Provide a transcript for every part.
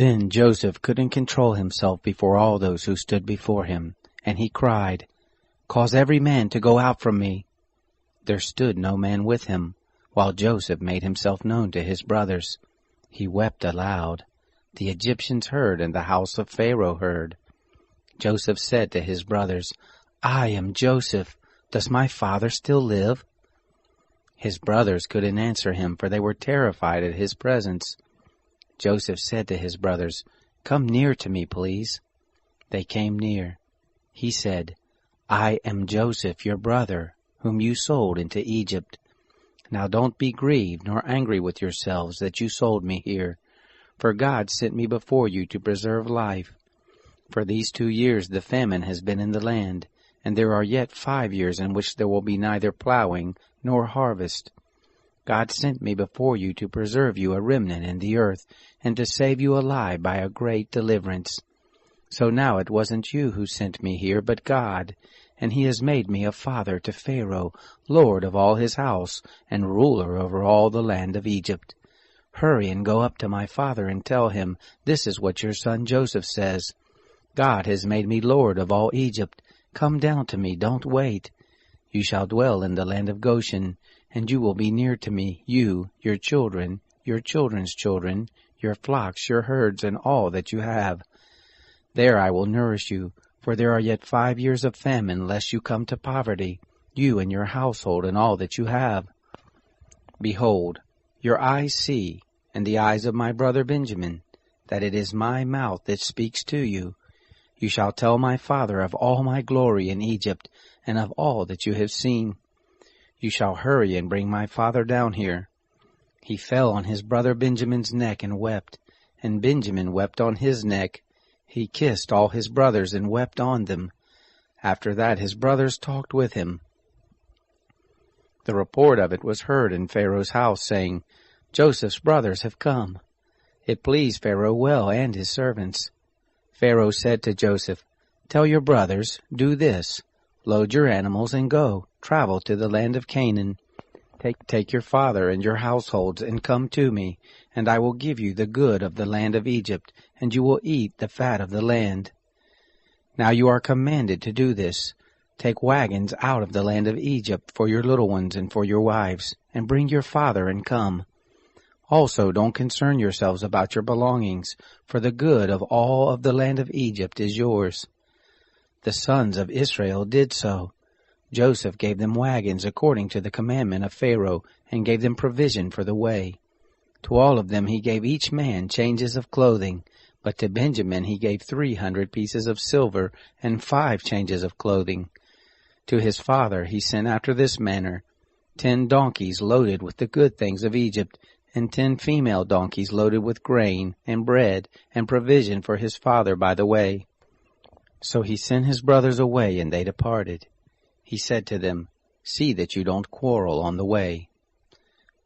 Then Joseph couldn't control himself before all those who stood before him, and he cried, "Cause every man to go out from me." There stood no man with him, while Joseph made himself known to his brothers. He wept aloud. The Egyptians heard, and the house of Pharaoh heard. Joseph said to his brothers, "I am Joseph. Does my father still live?" His brothers couldn't answer him, for they were terrified at his presence. Joseph said to his brothers, "Come near to me, please." They came near. He said, "I am Joseph, your brother, whom you sold into Egypt. Now don't be grieved nor angry with yourselves that you sold me here, for God sent me before you to preserve life. For these 2 years the famine has been in the land, and there are yet 5 years in which there will be neither plowing nor harvest. God sent me before you to preserve you a remnant in the earth, and to save you alive by a great deliverance. So now it wasn't you who sent me here, but God, and he has made me a father to Pharaoh, lord of all his house, and ruler over all the land of Egypt. Hurry and go up to my father and tell him, this is what your son Joseph says. God has made me lord of all Egypt. Come down to me, don't wait. You shall dwell in the land of Goshen, and you will be near to me, you, your children, your children's children, your flocks, your herds, and all that you have. There I will nourish you, for there are yet 5 years of famine, lest you come to poverty, you and your household and all that you have. Behold, your eyes see, and the eyes of my brother Benjamin, that it is my mouth that speaks to you. You shall tell my father of all my glory in Egypt, and of all that you have seen. You shall hurry and bring my father down here." He fell on his brother Benjamin's neck and wept, and Benjamin wept on his neck. He kissed all his brothers and wept on them. After that his brothers talked with him. The report of it was heard in Pharaoh's house, saying, "Joseph's brothers have come." It pleased Pharaoh well and his servants. Pharaoh said to Joseph, "Tell your brothers, do this. Load your animals and go, travel to the land of Canaan. Take your father and your households and come to me, and I will give you the good of the land of Egypt, and you will eat the fat of the land. Now you are commanded to do this. Take wagons out of the land of Egypt for your little ones and for your wives, and bring your father and come. Also don't concern yourselves about your belongings, for the good of all of the land of Egypt is yours." The sons of Israel did so. Joseph gave them wagons according to the commandment of Pharaoh, and gave them provision for the way. To all of them he gave each man changes of clothing, but to Benjamin he gave 300 pieces of silver and 5 changes of clothing. To his father he sent after this manner: 10 donkeys loaded with the good things of Egypt, and 10 female donkeys loaded with grain and bread and provision for his father by the way. So he sent his brothers away, and they departed. He said to them, "See that you don't quarrel on the way."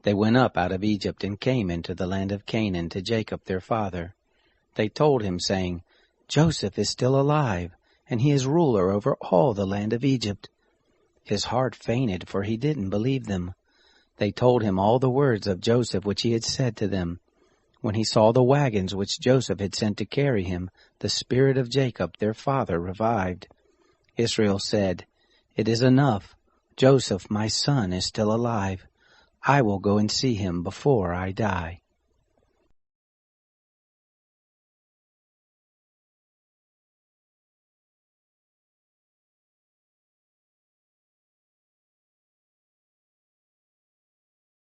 They went up out of Egypt and came into the land of Canaan to Jacob their father. They told him, saying, "Joseph is still alive, and he is ruler over all the land of Egypt." His heart fainted, for he didn't believe them. They told him all the words of Joseph which he had said to them. When he saw the wagons which Joseph had sent to carry him, the spirit of Jacob their father revived. Israel said, "It is enough. Joseph my son is still alive. I will go and see him before I die."